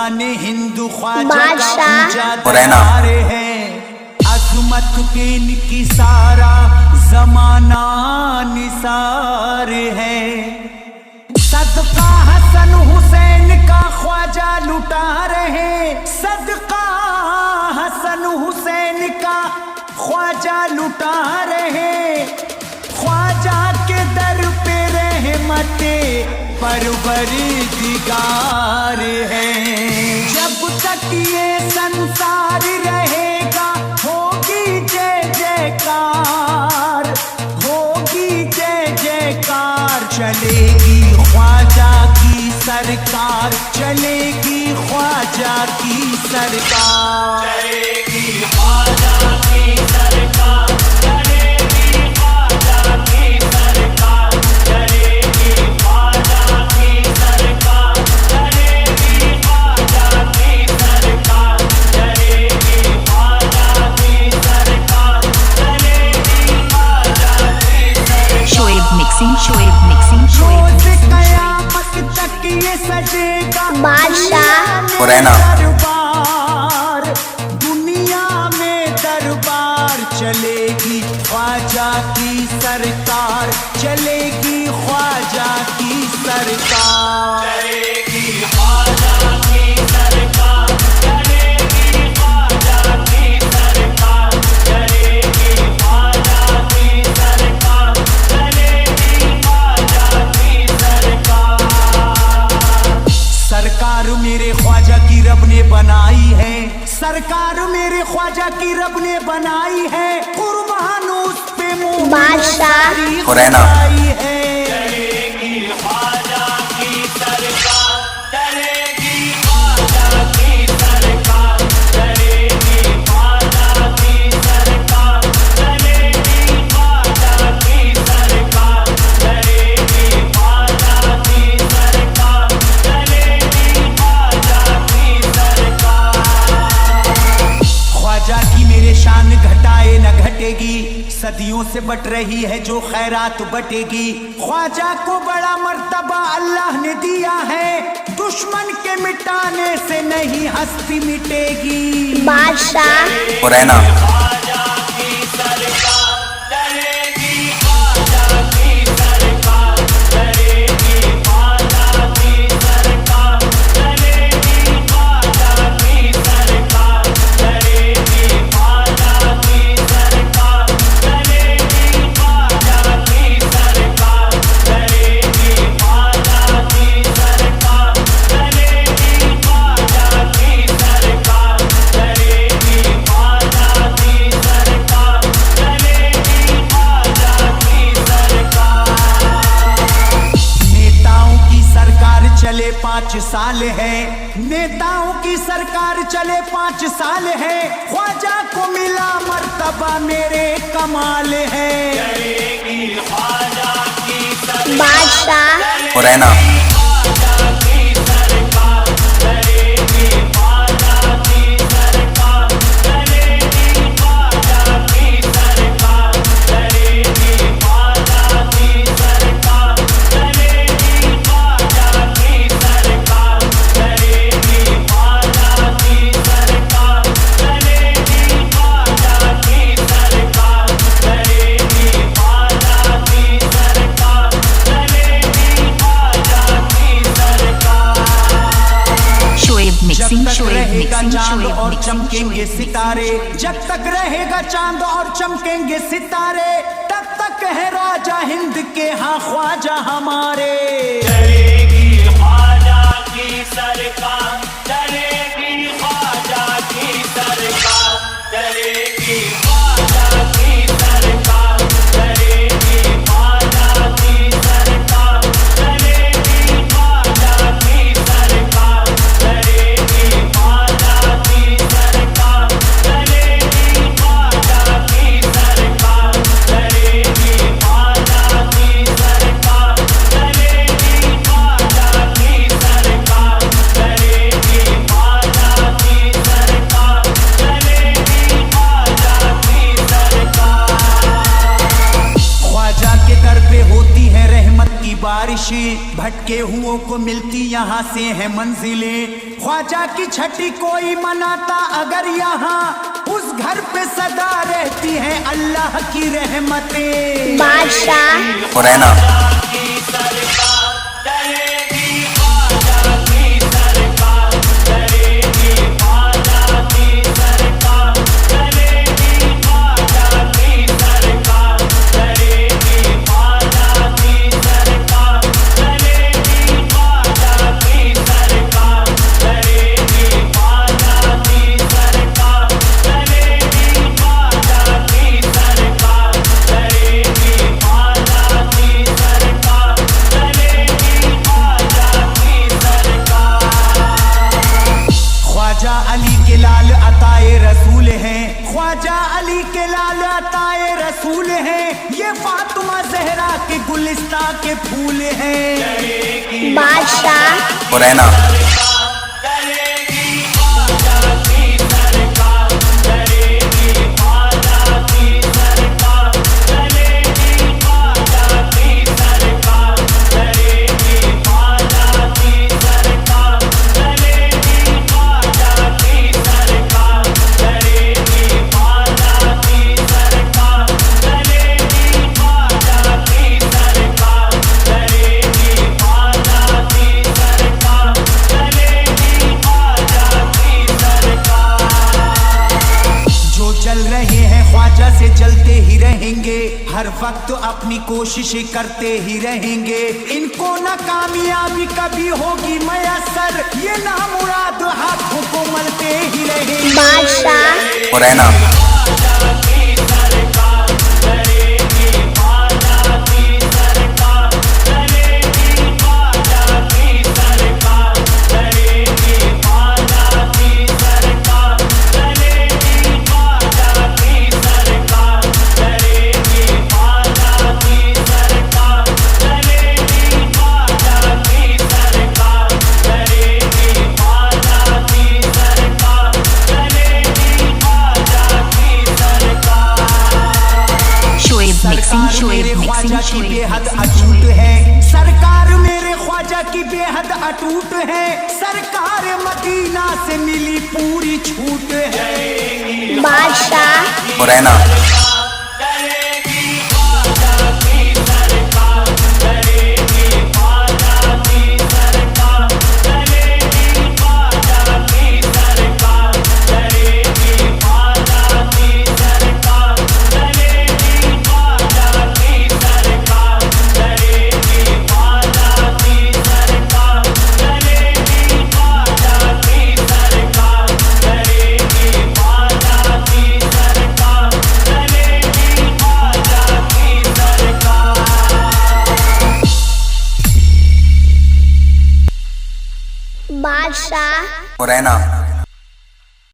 सुल्तान हिंदू ख्वाजा का पूजा है। अजमत के इनकी सारा जमाना निसार है। सदका हसन हुसैन का ख्वाजा लुटा रहे। सदका हसन हुसैन का ख्वाजा लुटा रहे। ख्वाजा के दर पे रहमते परवरदिगार है। जब तक ये संसार रहेगा होगी जय जयकार, होगी जय जयकार। चलेगी ख्वाजा की सरकार, चलेगी ख्वाजा की सरकार, चलेगी ख्वाजा की सरकार, चलेगी ख्वाजा की सरकार, चलेगी ख्वाजा की सरकार, चलेगी ख्वाजा की सरकार, चलेगी ख्वाजा की सरकार, चलेगी ख्वाजा की सरकार। शोएब मिक्सिंग, शोएब मिक्सिंग, शोएब कयामत तक ये सजेगा बादशाह मुरैना। दरबार, दुनिया में दरबार। चलेगी ख्वाजा की सरकार, चलेगी ख्वाजा की सरकार, चलेगी ख्वाजा की सरकार, चलेगी ख्वाजा की सरकार, चलेगी ख्वाजा की सरकार, चलेगी ख्वाजा की सरकार। सरकार मेरे ख्वाजा की रब ने बनाई है। सरकार मेरे ख्वाजा की रब ने बनाई है। कुर्बान उस पे बादशाह मुरैना। है। चलेगी ख्वाजा की सरकार, चलेगी ख्वाजा की सरकार, चलेगी ख्वाजा की सरकार, चलेगी ख्वाजा की सरकार, चलेगी ख्वाजा की सरकार, चलेगी ख्वाजा की सरकार। ख्वाजा की मेरे शान घटाए न घटेगी। सदियों से बट रही है जो खैरात बटेगी। ख्वाजा को बड़ा मर्तबा अल्लाह ने दिया है। दुश्मन के मिटाने से नहीं हस्ती मिटेगी। बादशाह मुरैना। ख्वाजा की सरकार, चलेगी ख्वाजा की सरकार, चलेगी ख्वाजा की सरकार, चलेगी ख्वाजा की सरकार, चलेगी ख्वाजा की सरकार, चलेगी ख्वाजा की सरकार, चलेगी ख्वाजा की सरकार, चलेगी ख्वाजा की सरकार, चलेगी ख्वाजा की सरकार, चलेगी ख्वाजा की सरकार। नेताओं की सरकार चले 5 साल है। नेताओं की सरकार चले 5 साल है। ख्वाजा को मिला मर्तबा मेरे कमाल है। चलेगी ख्वाजा की सरकार, बादशाह मुरैना। ख्वाजा की सरकार, चलेगी ख्वाजा की सरकार, चलेगी ख्वाजा की सरकार, चलेगी ख्वाजा की सरकार, चलेगी ख्वाजा की सरकार, चलेगी ख्वाजा की सरकार, चलेगी ख्वाजा की सरकार, चलेगी ख्वाजा की सरकार, चलेगी ख्वाजा की सरकार। शोएब जब मिक्सिंग, तक शोएब रहेगा मिक्सिंग, चांद शोएब और मिक्सिंग, चमकेंगे शोएब सितारे, जब तक रहेगा चांद और चमकेंगे सितारे, तब तक है राजा हिंद के हाँ ख्वाजा हमारे। चलेगी ख्वाजा की सरकार, चलेगी ख्वाजा की सरकार, चलेगी ख्वाजा की सरकार, चलेगी ख्वाजा की सरकार, चलेगी ख्वाजा की सरकार, चलेगी ख्वाजा की सरकार, चलेगी ख्वाजा की सरकार, चलेगी ख्वाजा की सरकार, चलेगी ख्वाजा की सरकार, चलेगी ख्वाजा की सरकार, चलेगी ख्वाजा की सरकार। ख्वाजा के दर पे होती है रहमत की बारिशें, भटके हुओं को मिलती यहाँ से है मंजिलें। ख्वाजा की छठी कोई मनाता अगर यहाँ, उस घर पे सदा रहती है अल्लाह की रहमतें। बादशाह हुरैना ख्वाजा अली के लाल अताए रसूल हैं, ख्वाजा अली के लाल अताए रसूल हैं, ये फातिमा जहरा के गुलिस्ता के फूल हैं। बादशाह हुरैना ख्वाजा से चलते ही रहेंगे, हर वक्त अपनी कोशिशें करते ही रहेंगे, इनको न कामयाबी कभी होगी मयसर, ये नामुराद हाथों को मलते ही रहेंगे। बादशाह हुरैना मेरे ख्वाजा की बेहद अटूट है, सरकार मेरे ख्वाजा की बेहद अटूट है, सरकार मदीना से मिली पूरी छूट है। बादशाह हुरैना बादशाह हुरैना